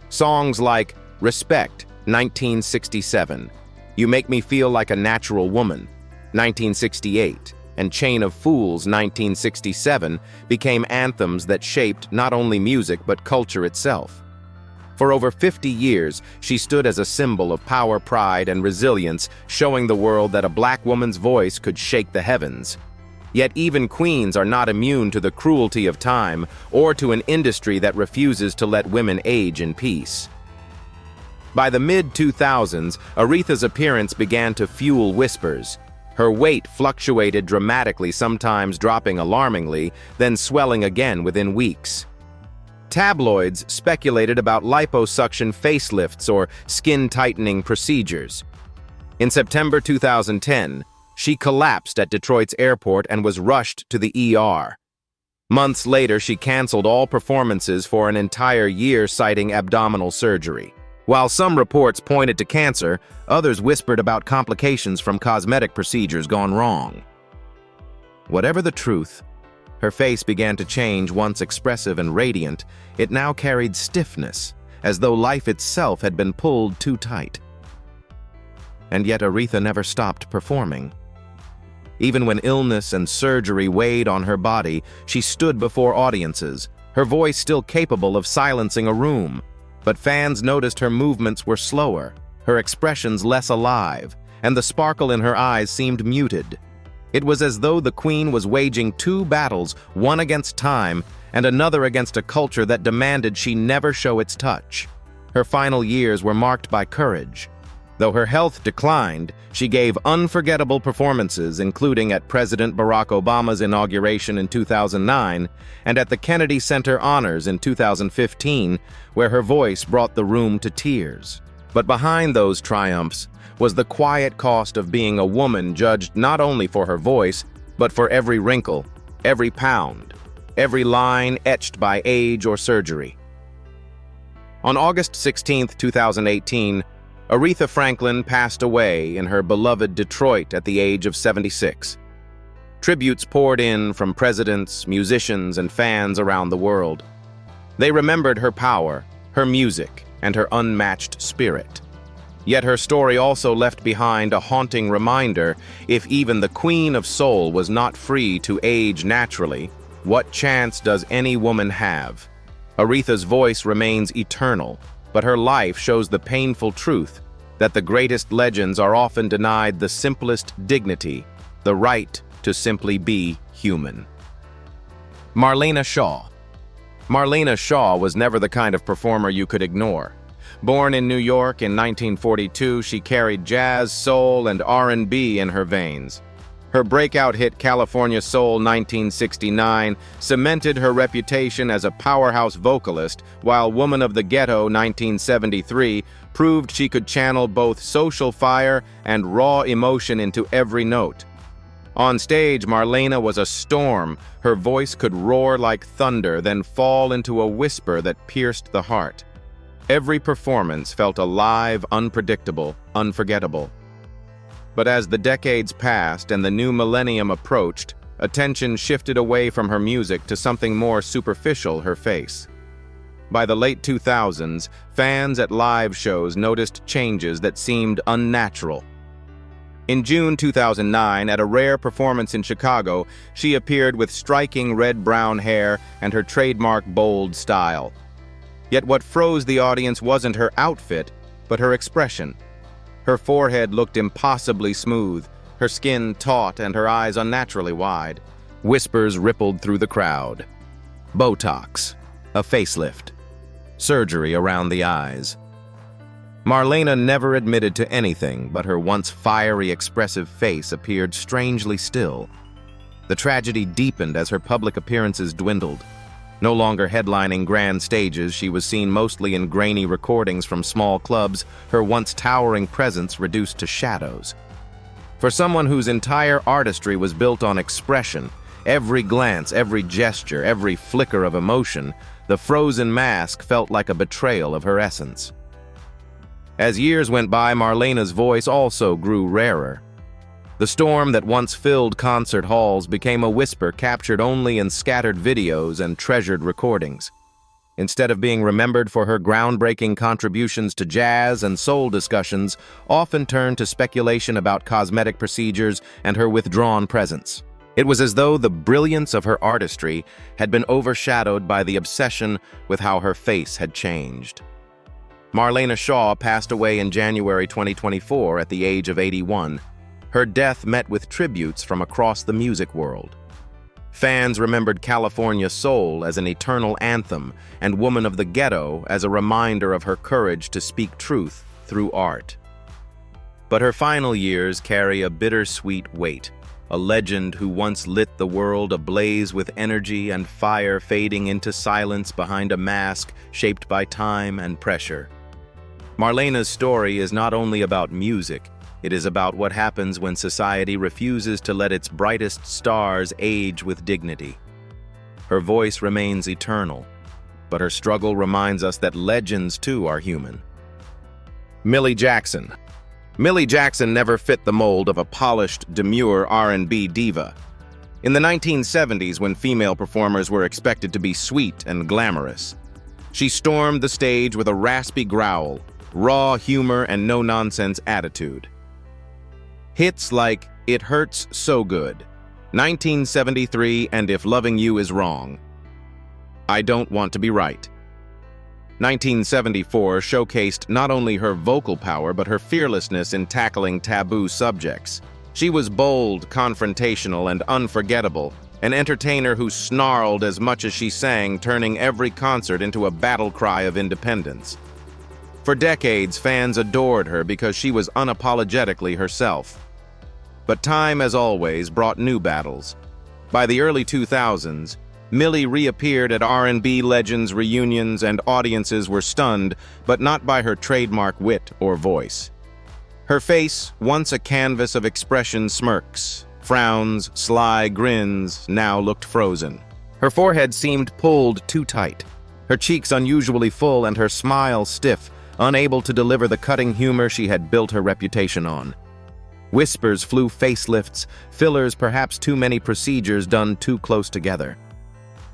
Songs like Respect, 1967, You Make Me Feel Like a Natural Woman, 1968, and Chain of Fools, 1967, became anthems that shaped not only music but culture itself. For over 50 years, she stood as a symbol of power, pride, and resilience, showing the world that a black woman's voice could shake the heavens. Yet even queens are not immune to the cruelty of time or to an industry that refuses to let women age in peace. By the mid-2000s, Aretha's appearance began to fuel whispers. Her weight fluctuated dramatically, sometimes dropping alarmingly, then swelling again within weeks. Tabloids speculated about liposuction facelifts or skin-tightening procedures. In September 2010, she collapsed at Detroit's airport and was rushed to the ER. Months later, she canceled all performances for an entire year, citing abdominal surgery. While some reports pointed to cancer, others whispered about complications from cosmetic procedures gone wrong. Whatever the truth, her face began to change. Once expressive and radiant, it now carried stiffness, as though life itself had been pulled too tight. And yet Aretha never stopped performing. Even when illness and surgery weighed on her body, she stood before audiences, her voice still capable of silencing a room. But fans noticed her movements were slower, her expressions less alive, and the sparkle in her eyes seemed muted. It was as though the Queen was waging two battles, one against time and another against a culture that demanded she never show its touch. Her final years were marked by courage. Though her health declined, she gave unforgettable performances, including at President Barack Obama's inauguration in 2009 and at the Kennedy Center Honors in 2015, where her voice brought the room to tears. But behind those triumphs was the quiet cost of being a woman, judged not only for her voice, but for every wrinkle, every pound, every line etched by age or surgery. On August 16, 2018, Aretha Franklin passed away in her beloved Detroit at the age of 76. Tributes poured in from presidents, musicians, and fans around the world. They remembered her power, her music, and her unmatched spirit. Yet her story also left behind a haunting reminder: if even the Queen of Soul was not free to age naturally, what chance does any woman have? Aretha's voice remains eternal, but her life shows the painful truth that the greatest legends are often denied the simplest dignity, the right to simply be human. Marlena Shaw. Marlena Shaw was never the kind of performer you could ignore. Born in New York in 1942, she carried jazz, soul, and R&B in her veins. Her breakout hit California Soul 1969 cemented her reputation as a powerhouse vocalist, while Woman of the Ghetto 1973 proved she could channel both social fire and raw emotion into every note. On stage, Marlena was a storm. Her voice could roar like thunder, then fall into a whisper that pierced the heart. Every performance felt alive, unpredictable, unforgettable. But as the decades passed and the new millennium approached, attention shifted away from her music to something more superficial: her face. By the late 2000s, fans at live shows noticed changes that seemed unnatural. In June 2009, at a rare performance in Chicago, she appeared with striking red-brown hair and her trademark bold style. Yet what froze the audience wasn't her outfit, but her expression. Her forehead looked impossibly smooth, her skin taut, and her eyes unnaturally wide. Whispers rippled through the crowd. Botox, a facelift, surgery around the eyes. Marlena never admitted to anything, but her once fiery, expressive face appeared strangely still. The tragedy deepened as her public appearances dwindled. No longer headlining grand stages, she was seen mostly in grainy recordings from small clubs, her once towering presence reduced to shadows. For someone whose entire artistry was built on expression, Every glance, every gesture, every flicker of emotion, the frozen mask felt like a betrayal of her essence. As years went by, Marlena's voice also grew rarer. The storm that once filled concert halls became a whisper captured only in scattered videos and treasured recordings. Instead of being remembered for her groundbreaking contributions to jazz and soul, discussions often turned to speculation about cosmetic procedures and her withdrawn presence. It was as though the brilliance of her artistry had been overshadowed by the obsession with how her face had changed. Marlena Shaw passed away in January 2024 at the age of 81. Her death met with tributes from across the music world. Fans remembered California Soul as an eternal anthem and Woman of the Ghetto as a reminder of her courage to speak truth through art. But her final years carry a bittersweet weight, a legend who once lit the world ablaze with energy and fire fading into silence behind a mask shaped by time and pressure. Marlena's story is not only about music, it is about what happens when society refuses to let its brightest stars age with dignity. Her voice remains eternal, but her struggle reminds us that legends too are human. Millie Jackson. Millie Jackson never fit the mold of a polished, demure R&B diva. In the 1970s, when female performers were expected to be sweet and glamorous, she stormed the stage with a raspy growl, raw humor, and no-nonsense attitude. Hits like It Hurts So Good, 1973, and If Loving You Is Wrong, I Don't Want to Be Right, 1974 showcased not only her vocal power but her fearlessness in tackling taboo subjects. She was bold, confrontational, and unforgettable, an entertainer who snarled as much as she sang, turning every concert into a battle cry of independence. For decades, fans adored her because she was unapologetically herself. But time, as always, brought new battles. By the early 2000s, Millie reappeared at R&B legends reunions and audiences were stunned, but not by her trademark wit or voice. Her face, once a canvas of expression, smirks, frowns, sly grins, now looked frozen. Her forehead seemed pulled too tight, her cheeks unusually full and her smile stiff, unable to deliver the cutting humor she had built her reputation on. Whispers flew, facelifts, fillers, perhaps too many procedures done too close together.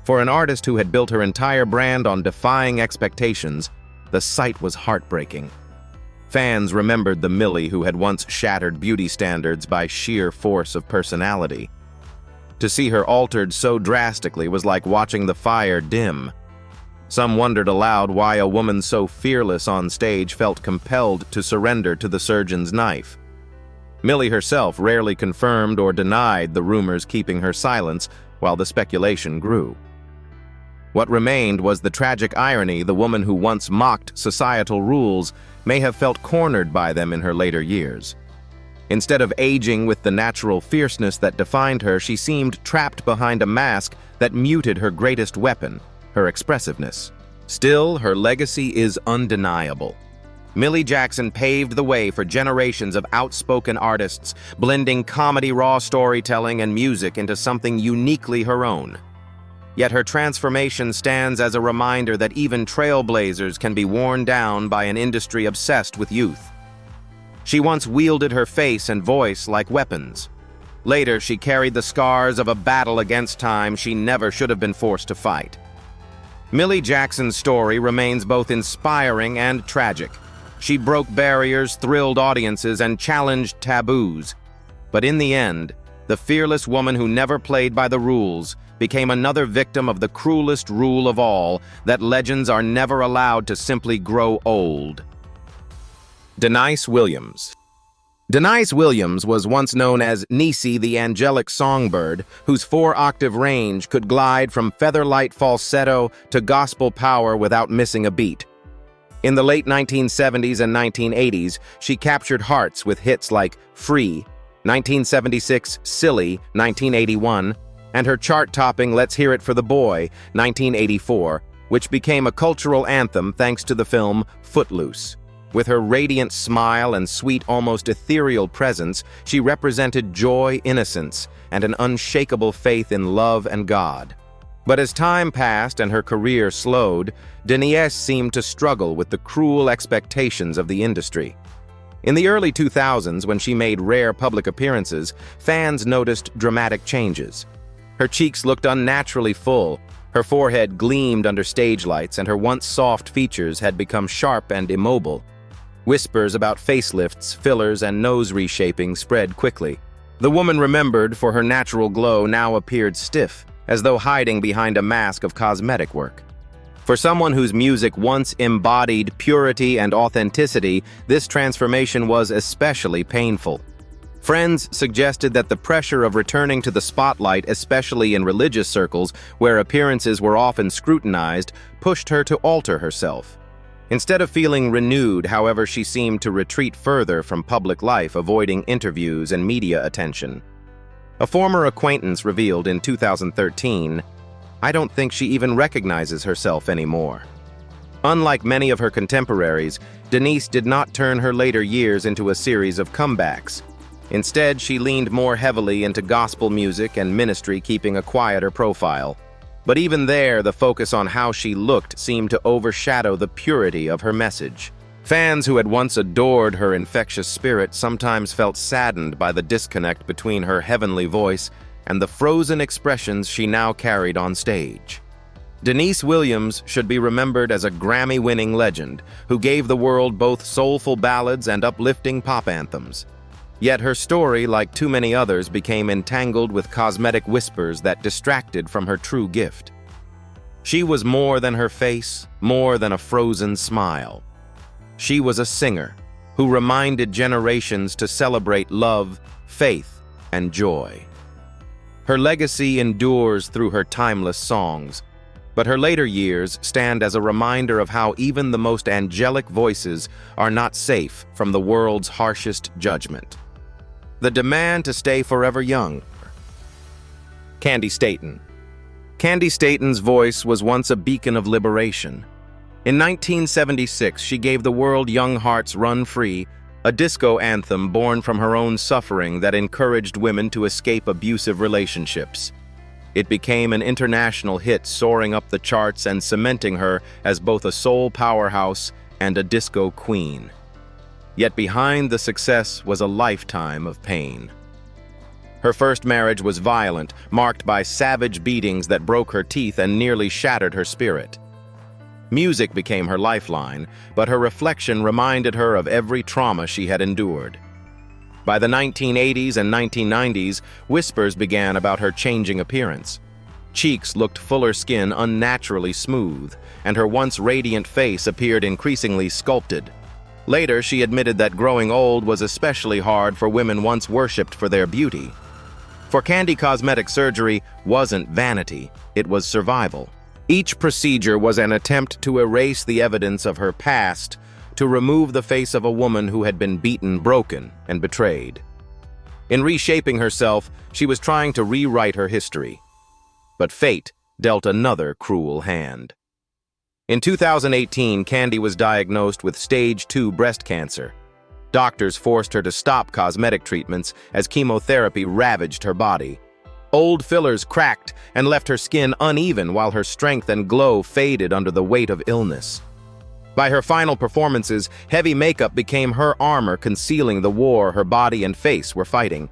For an artist who had built her entire brand on defying expectations, the sight was heartbreaking. Fans remembered the Millie who had once shattered beauty standards by sheer force of personality. To see her altered so drastically was like watching the fire dim. Some wondered aloud why a woman so fearless on stage felt compelled to surrender to the surgeon's knife. Millie herself rarely confirmed or denied the rumors, keeping her silence while the speculation grew. What remained was the tragic irony: the woman who once mocked societal rules may have felt cornered by them in her later years. Instead of aging with the natural fierceness that defined her, she seemed trapped behind a mask that muted her greatest weapon, her expressiveness. Still, her legacy is undeniable. Millie Jackson paved the way for generations of outspoken artists, blending comedy, raw storytelling, and music into something uniquely her own. Yet her transformation stands as a reminder that even trailblazers can be worn down by an industry obsessed with youth. She once wielded her face and voice like weapons. Later, she carried the scars of a battle against time she never should have been forced to fight. Millie Jackson's story remains both inspiring and tragic. She broke barriers, thrilled audiences, and challenged taboos. But in the end, the fearless woman who never played by the rules became another victim of the cruelest rule of all, that legends are never allowed to simply grow old. Denise Williams. Denise Williams was once known as Nisi the angelic songbird, whose 4-octave range could glide from feather-light falsetto to gospel power without missing a beat. In the late 1970s and 1980s, she captured hearts with hits like Free, 1976, Silly, 1981, and her chart-topping Let's Hear It for the Boy, 1984, which became a cultural anthem thanks to the film Footloose. With her radiant smile and sweet, almost ethereal presence, she represented joy, innocence, and an unshakable faith in love and God. But as time passed and her career slowed, Denise seemed to struggle with the cruel expectations of the industry. In the early 2000s, when she made rare public appearances, fans noticed dramatic changes. Her cheeks looked unnaturally full, her forehead gleamed under stage lights, and her once soft features had become sharp and immobile. Whispers about facelifts, fillers, and nose reshaping spread quickly. The woman remembered for her natural glow now appeared stiff, as though hiding behind a mask of cosmetic work. For someone whose music once embodied purity and authenticity, this transformation was especially painful. Friends suggested that the pressure of returning to the spotlight, especially in religious circles where appearances were often scrutinized, pushed her to alter herself. Instead of feeling renewed, however, she seemed to retreat further from public life, avoiding interviews and media attention. A former acquaintance revealed in 2013, "I don't think she even recognizes herself anymore." Unlike many of her contemporaries, Denise did not turn her later years into a series of comebacks. Instead, she leaned more heavily into gospel music and ministry, keeping a quieter profile. But even there, the focus on how she looked seemed to overshadow the purity of her message. Fans who had once adored her infectious spirit sometimes felt saddened by the disconnect between her heavenly voice and the frozen expressions she now carried on stage. Denise Williams should be remembered as a Grammy-winning legend who gave the world both soulful ballads and uplifting pop anthems. Yet her story, like too many others, became entangled with cosmetic whispers that distracted from her true gift. She was more than her face, more than a frozen smile. She was a singer who reminded generations to celebrate love, faith, and joy. Her legacy endures through her timeless songs, but her later years stand as a reminder of how even the most angelic voices are not safe from the world's harshest judgment. The demand to stay forever young. Candi Staton. Candi Staton's voice was once a beacon of liberation. In 1976, she gave the world Young Hearts Run Free, a disco anthem born from her own suffering that encouraged women to escape abusive relationships. It became an international hit, soaring up the charts and cementing her as both a soul powerhouse and a disco queen. Yet behind the success was a lifetime of pain. Her first marriage was violent, marked by savage beatings that broke her teeth and nearly shattered her spirit. Music became her lifeline, but her reflection reminded her of every trauma she had endured. By the 1980s and 1990s, whispers began about her changing appearance. Cheeks looked fuller, skin unnaturally smooth, and her once radiant face appeared increasingly sculpted. Later, she admitted that growing old was especially hard for women once worshipped for their beauty. For Candi, cosmetic surgery wasn't vanity, it was survival. Each procedure was an attempt to erase the evidence of her past, to remove the face of a woman who had been beaten, broken, and betrayed. In reshaping herself, she was trying to rewrite her history. But fate dealt another cruel hand. In 2018, Candi was diagnosed with stage 2 breast cancer. Doctors forced her to stop cosmetic treatments as chemotherapy ravaged her body. Old fillers cracked and left her skin uneven while her strength and glow faded under the weight of illness. By her final performances, heavy makeup became her armor, concealing the war her body and face were fighting.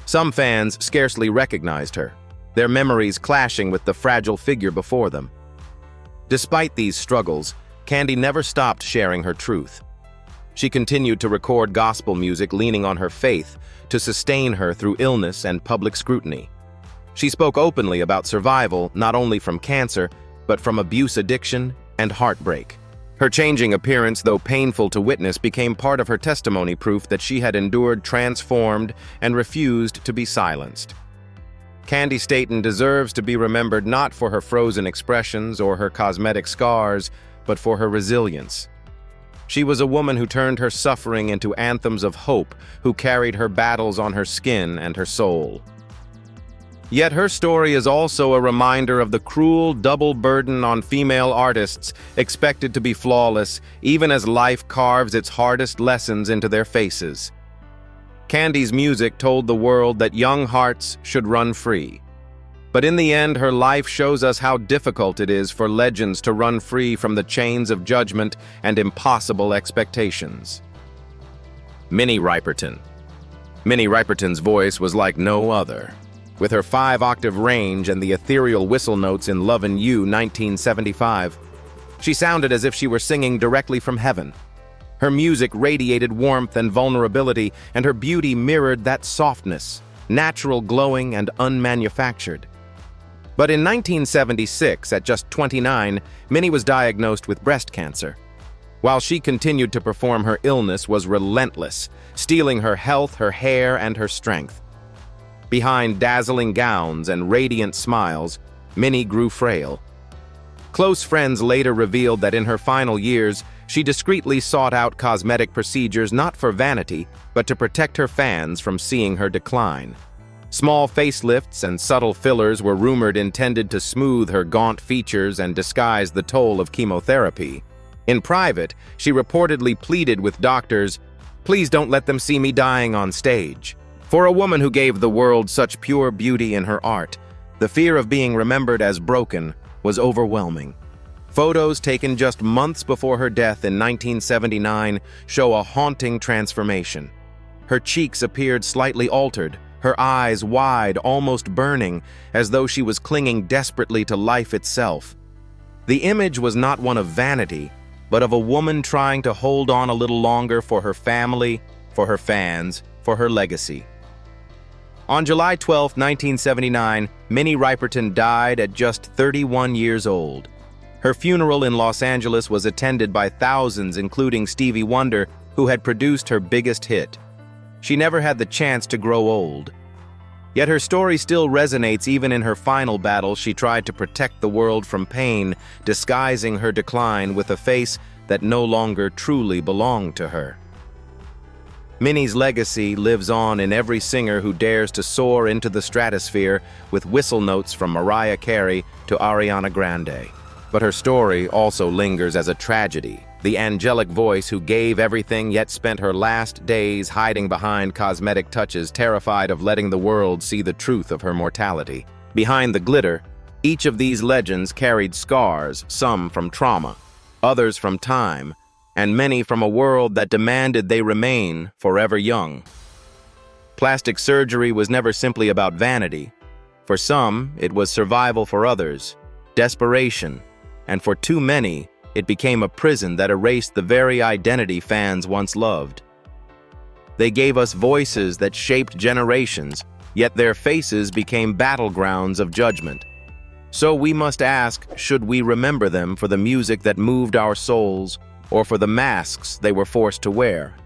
Some fans scarcely recognized her, their memories clashing with the fragile figure before them. Despite these struggles, Candi never stopped sharing her truth. She continued to record gospel music, leaning on her faith to sustain her through illness and public scrutiny. She spoke openly about survival, not only from cancer, but from abuse, addiction, and heartbreak. Her changing appearance, though painful to witness, became part of her testimony, proof that she had endured, transformed, and refused to be silenced. Candi Staton deserves to be remembered not for her frozen expressions or her cosmetic scars, but for her resilience. She was a woman who turned her suffering into anthems of hope, who carried her battles on her skin and her soul. Yet her story is also a reminder of the cruel double burden on female artists expected to be flawless, even as life carves its hardest lessons into their faces. Candy's music told the world that young hearts should run free. But in the end, her life shows us how difficult it is for legends to run free from the chains of judgment and impossible expectations. Minnie Riperton. Minnie Riperton's voice was like no other. With her 5-octave range and the ethereal whistle notes in Lovin' You 1975, she sounded as if she were singing directly from heaven. Her music radiated warmth and vulnerability, and her beauty mirrored that softness, natural, glowing, and unmanufactured. But in 1976, at just 29, Minnie was diagnosed with breast cancer. While she continued to perform, her illness was relentless, stealing her health, her hair, and her strength. Behind dazzling gowns and radiant smiles, Minnie grew frail. Close friends later revealed that in her final years, she discreetly sought out cosmetic procedures not for vanity, but to protect her fans from seeing her decline. Small facelifts and subtle fillers were rumored intended to smooth her gaunt features and disguise the toll of chemotherapy. In private, she reportedly pleaded with doctors, "Please don't let them see me dying on stage." For a woman who gave the world such pure beauty in her art, the fear of being remembered as broken was overwhelming. Photos taken just months before her death in 1979 show a haunting transformation. Her cheeks appeared slightly altered, her eyes wide, almost burning, as though she was clinging desperately to life itself. The image was not one of vanity, but of a woman trying to hold on a little longer for her family, for her fans, for her legacy. On July 12, 1979, Minnie Riperton died at just 31 years old. Her funeral in Los Angeles was attended by thousands, including Stevie Wonder, who had produced her biggest hit. She never had the chance to grow old. Yet her story still resonates even in her final battle. She tried to protect the world from pain, disguising her decline with a face that no longer truly belonged to her. Minnie's legacy lives on in every singer who dares to soar into the stratosphere with whistle notes from Mariah Carey to Ariana Grande. But her story also lingers as a tragedy. The angelic voice who gave everything yet spent her last days hiding behind cosmetic touches, terrified of letting the world see the truth of her mortality. Behind the glitter, each of these legends carried scars, some from trauma, others from time, and many from a world that demanded they remain forever young. Plastic surgery was never simply about vanity. For some, it was survival; for others, desperation; and for too many, it became a prison that erased the very identity fans once loved. They gave us voices that shaped generations, yet their faces became battlegrounds of judgment. So we must ask, should we remember them for the music that moved our souls, or for the masks they were forced to wear?